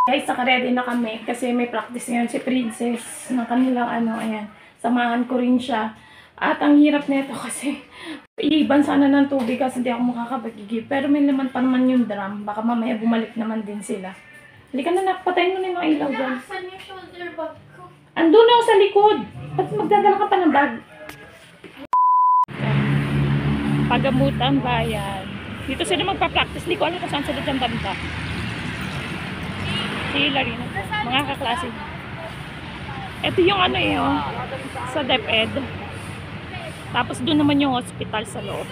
Guys, naka-ready na kami kasi may practice ngayon si Princess ng kanilang ayan. Samahan ko rin siya. At ang hirap nito kasi iiban sana ng tubig kasi hindi ako makakapagigib. Pero may laman pa naman yung drum. Baka mamaya bumalik naman din sila. Halika na, napatayin mo na yung mga ilaw dyan. Saan yung shoulder bag ko? Andun ako sa likod. Ba't magdadala ka pa ng bag? Pagamutan bayan. Dito sila magpa-practice. Hindi ko alam kung saan sila dyan banda. Si Hilary, mga kaklase. Ito yung sa DepEd. Tapos doon naman yung hospital sa loob.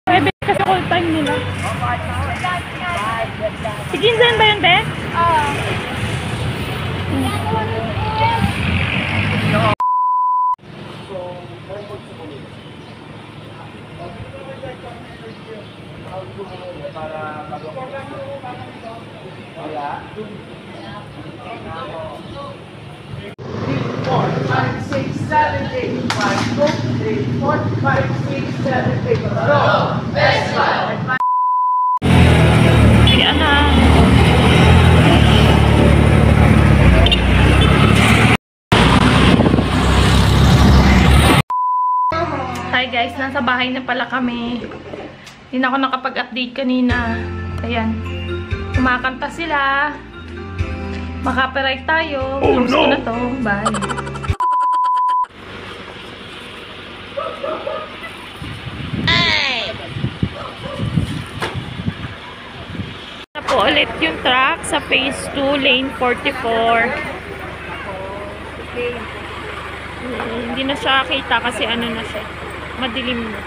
Pwede kasi all time nila. Si Ginzen ba yun, Be? Oo. Hi guys, nasa bahay na pala kami. Hindi na ako nakapag-update kanina. Ayan. Kumakanta sila. Maka-copyright tayo. Gusto na to. Bye. Na po ulit yung truck sa phase 2, lane 44. Hindi na siya kita kasi na siya. Madilim na.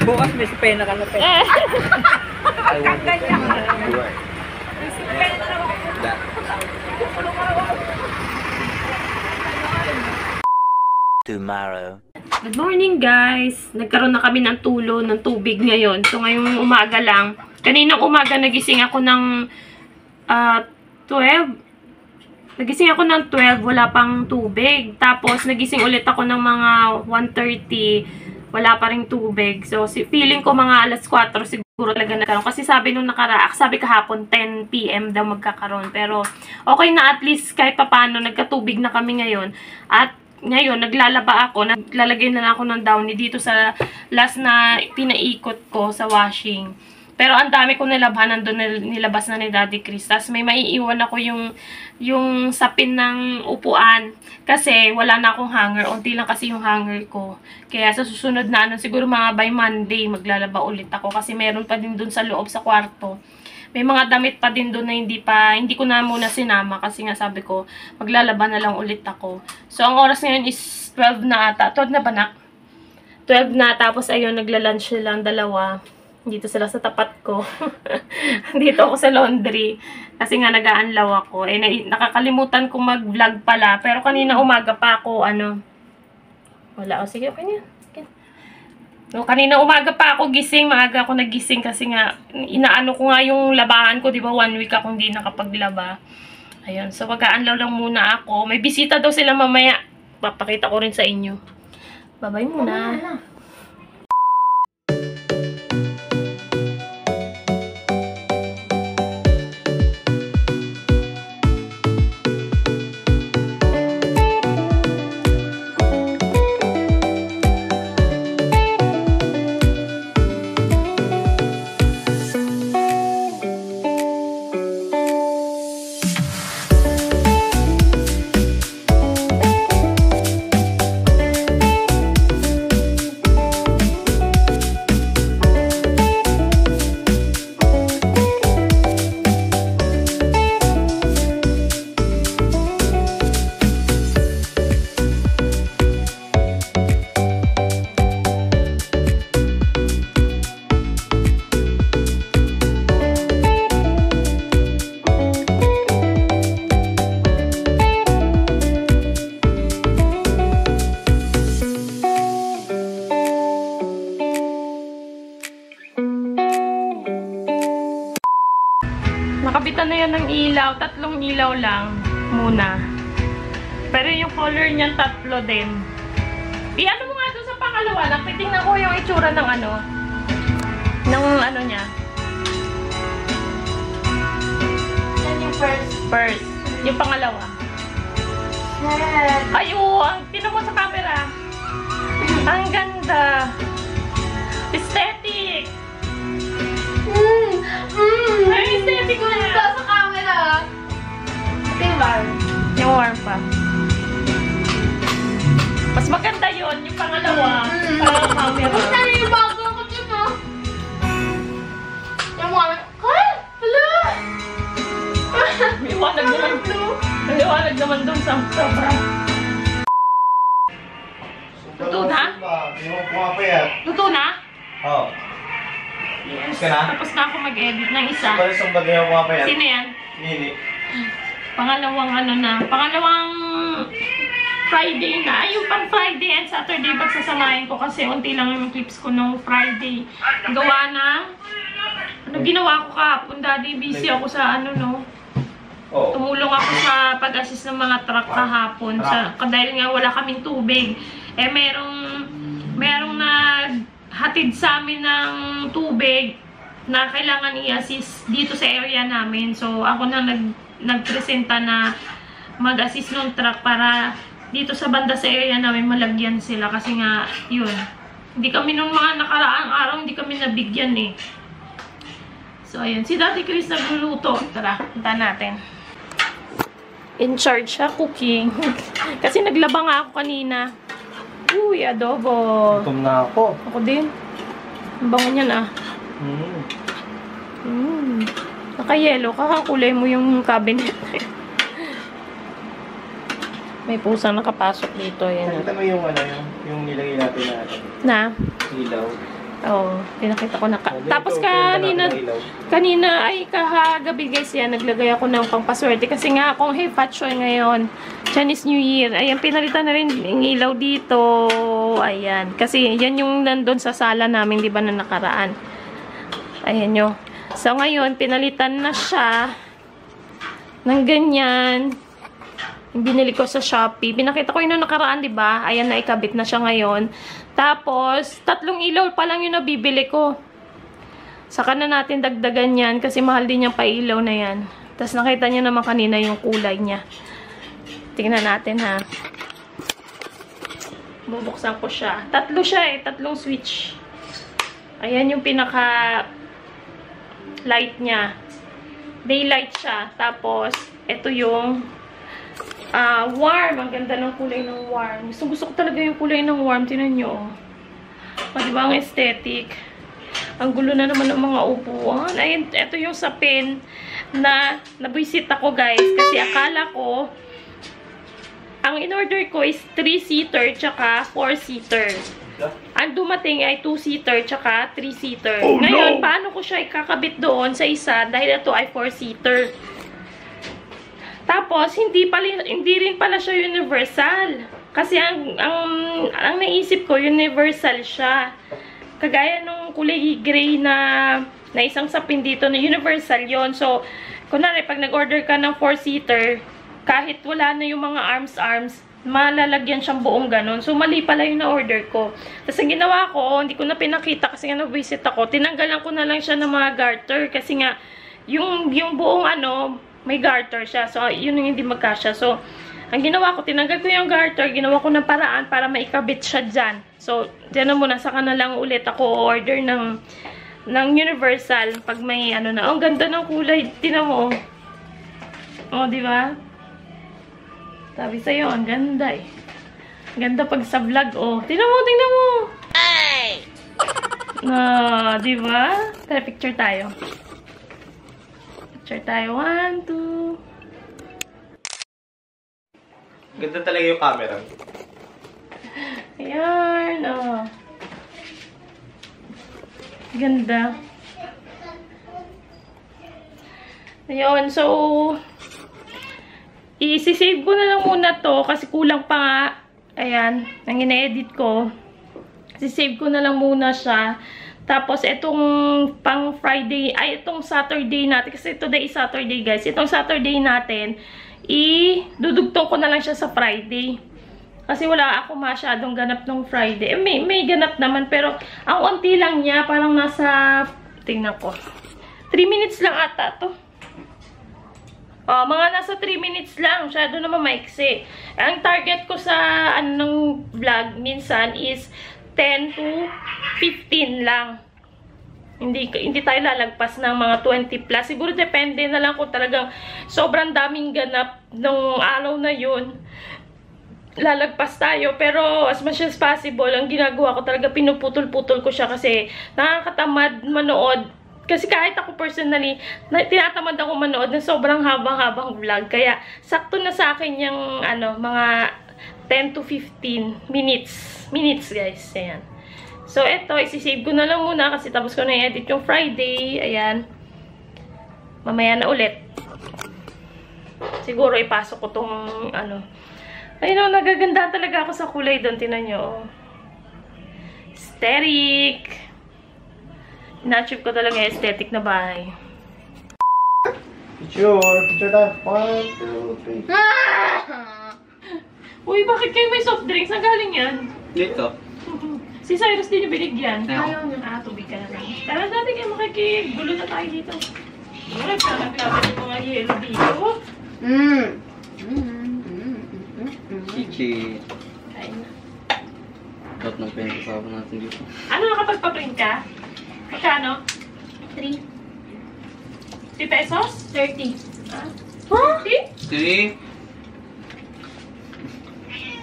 Bukas may pena ka na pena. Tomorrow. Good morning guys! Nagkaroon na kami ng tulo ng tubig ngayon. So ngayong umaga lang. Kaninang umaga nagising ako ng 12. Nagising ako ng 12, wala pang tubig. Tapos nagising ulit ako ng mga 1:30, wala pa ring tubig. So feeling ko mga alas 4 siguro talaga nagkaroon. Kasi sabi nung sabi kahapon 10 PM daw magkakaroon. Pero okay na, at least kahit papano nagkatubig na kami ngayon. At ngayon, naglalaba ako, naglalagay na lang ako ng downy dito sa last na pinaikot ko sa washing. Pero ang dami ko nilabhan, nandun nilabas na ni Daddy Chris. Tapos may maiiwan ako yung sapin ng upuan. Kasi wala na akong hanger. Unti lang kasi yung hanger ko. Kaya sa susunod na siguro mga by Monday, maglalaba ulit ako. Kasi meron pa din dun sa loob sa kwarto. May mga damit pa din doon na hindi ko na muna sinama kasi nga sabi ko, maglalaba na lang ulit ako. So, ang oras ngayon is 12 na ata. 12 na ba, nak? 12 na, tapos ayun, nagla-lunch silang dalawa. Dito sila sa tapat ko. Dito ako sa laundry. Kasi nga nag-aanlaw ako. Nakakalimutan kong mag-vlog pala. Pero kanina umaga pa ako, wala. O, sige, okay na. No, kanina umaga pa ako gising, maaga ako nagising kasi nga inaano ko nga yung labahan ko, 'di ba? 1 week akong hindi nakapaglaba. Ayun, so mag-aanlaw lang muna ako. May bisita daw sila mamaya. Papakita ko rin sa inyo. Bye-bye muna. Nakabitan na yan ng ilaw. 3 ilaw lang muna. Pero yung color niyan 3 din. I-ano mo nga doon sa pangalawa lang. Titingnan ko yung itsura ng ano. Ng ano niya. Yan yung first. First. Yung pangalawa. Yes. Ay, oo. Tinan mo sa camera. Ang ganda. Aesthetic. Ay, aesthetic na. Ito sa camera. Diba? Yung warm pa. Mas maganda yun, yung pangalawa. Parang camera. Mas nanibago ako dyan, no? Yung mga, ay! Hala! May liwanag naman. May liwanag naman doon sa sobra. Luto na? Hindi mo pumapayat. Luto na? Oo. Yes. Ka na? Tapos na ako mag-edit ng isa. Para sa bagay mo pumapayat. Sino yan? Nini. Pangalawang ano na. Pangalawang Friday na. Ay, yung pang Friday and Saturday pagsasamahin ko kasi unti lang yung clips ko nung Friday. Gawa na. Ano ginawa ko kahapon? Daddy, busy ako sa ano, no? Oo. Tumulong ako sa pag-assist ng mga truck kahapon. Dahil nga wala kaming tubig. Eh, merong naghatid sa amin ng tubig na kailangan i-assist dito sa area namin. So, ako na nagpresenta na mag-assist ng truck para dito sa banda sa area namin malagyan sila. Kasi nga, yun. Hindi kami nung mga nakaraang araw, hindi kami nabigyan eh. So, ayun. Si Daddy Chris nagluluto. Tara, punta natin. In charge siya, cooking. Kasi naglaba nga ako kanina. Uy, adobo. Gutom na ako. Ako din. Ang bango niyan ah. Naka-yellow. Kakakulay mo yung cabinet. May pusang nakapasok dito. Ayan. Nakita mo yung ano, yung nilagay natin na ano, Na? ilaw. Oo. Pinakita ko na. Tapos kanina, ay kahagabi guys yan, naglagay ako ng pangpaswerte. Kasi nga akong hey Pachoy ngayon. Chinese New Year. Ayan, pinalitan na rin yung ilaw dito. Ayan. Kasi yan yung nandun sa sala namin, di ba, na nakaraan. Ayan nyo. So ngayon, pinalitan na siya ng ganyan. Yung binili ko sa Shopee. Pinakita ko yun na nakaraan, di ba? Ayan, naikabit na siya ngayon. Tapos, 3 ilaw pa lang yung nabibili ko. Saka na natin dagdagan yan kasi mahal din yung pailaw na yan. Tapos nakita niya naman kanina yung kulay niya. Tingnan natin ha. Bubuksan ko siya. 3 siya eh. 3 switch. Ayan yung pinaka light niya. Daylight siya. Tapos, ito yung warm. Ang ganda ng kulay ng warm. Gusto ko talaga yung kulay ng warm. Tinan nyo. Diba ang aesthetic? Ang gulo na naman ng mga upuan. Ay, ito yung sapin na nabisit ako guys. Kasi akala ko ang in-order ko is 3-seater tsaka 4-seater. Ang dumating ay 2-seater tsaka 3-seater. Oh, ngayon, no! Paano ko siya ikakabit doon sa isa dahil ito ay 4-seater? Tapos, hindi rin pala siya universal. Kasi ang naisip ko, universal siya. Kagaya nung kulay gray na isang sapin dito na universal yon. So, kunwari, pag nag-order ka ng 4-seater, kahit wala na yung mga arms, malalagyan siyang buong ganun. So, mali pala yung na-order ko. Tapos, ang ginawa ko, hindi ko na pinakita kasi nga na-visit ako. Tinanggalan ko na lang siya ng mga garter kasi nga, yung buong ano, may garter siya. So, yun yung hindi magkasya. So, ang ginawa ko, tinanggal ko yung garter, ginawa ko ng paraan para maikabit siya dyan. So, dyan na muna, saka na lang ulit ako order ng Universal pag may ano na. Oh, ang ganda ng kulay. Tingnan mo. Oh, di ba? Sabi sa'yo, ang ganda eh. Ang ganda pag sa vlog, oh. Tingnan mo. Ay! Di ba? Tara, picture tayo. Picture tayo. 1, 2. Ganda talaga yung camera. Ayan, oh. Ganda. Ayun, so, i-save ko na lang muna to kasi kulang pa nga. Ayan, ang ina-edit ko. I-save ko na lang muna siya. Tapos, itong pang Friday, ay, itong Saturday natin, kasi today is Saturday, guys. Itong Saturday natin, dudugtong ko na lang siya sa Friday. Kasi wala ako masyadong ganap nung Friday. May ganap naman, pero ang unti lang niya, parang nasa, tingnan ko, 3 minutes lang ata to. Oh, mga nasa 3 minutes lang. Masyado naman maiksi. Ang target ko sa anong vlog minsan is 10 to 15 lang. Hindi tayo lalagpas ng mga 20 plus. Siguro depende na lang kung talagang sobrang daming ganap nung araw na yun. Lalagpas tayo. Pero as much as possible, ang ginagawa ko talaga, pinuputol-putol ko siya kasi nakakatamad manood. Kasi kahit ako personally, tinatamad ako manood ng sobrang habang-habang vlog. Kaya, sakto na sa akin yung, mga 10 to 15 minutes. Minutes, guys. Ayan. So, eto, isisave ko na lang muna kasi tapos ko na i-edit yung Friday. Ayan. Mamaya na ulit. Siguro, ipasok ko tong, ayun, nagaganda talaga ako sa kulay doon. Tinan nyo. Aesthetic. Na-achieve ko talaga yung aesthetic na bahay. Picture tayo. 1, 2, 3. Uy, bakit kayo may soft drinks? Ang galing yan. Dito. Si Cyrus din yung binigyan. Ayaw niya. Tubig ka na lang. Tara natin kayo makikigulo na tayo dito. Nagkakaklaban yung mga yelo dito. Chichi. Kain na. Ba't nang pinag-usapan natin dito? Ano, nakapagpa-print ka? Magkano? 3. 3 pesos? 30. Ah? 3. 30?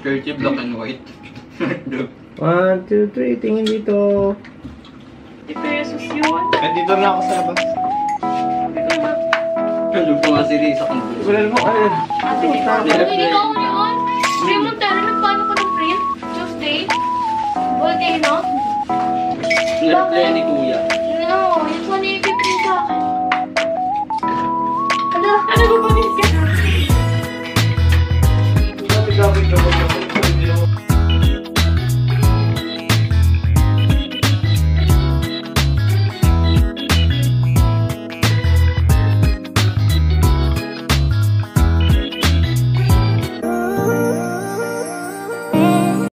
30 black and white. 1, 2, 3. Tingin dito. 3 pesos yun. Dito na ako sa labas. Nandun pa nga si Risa kung buo. Wala mo. Ayun. Ikaw yun? Free Montero, nagpaano ko ng print? Tuesday? Volcano? Nag-play ni Kuya. No, it's 150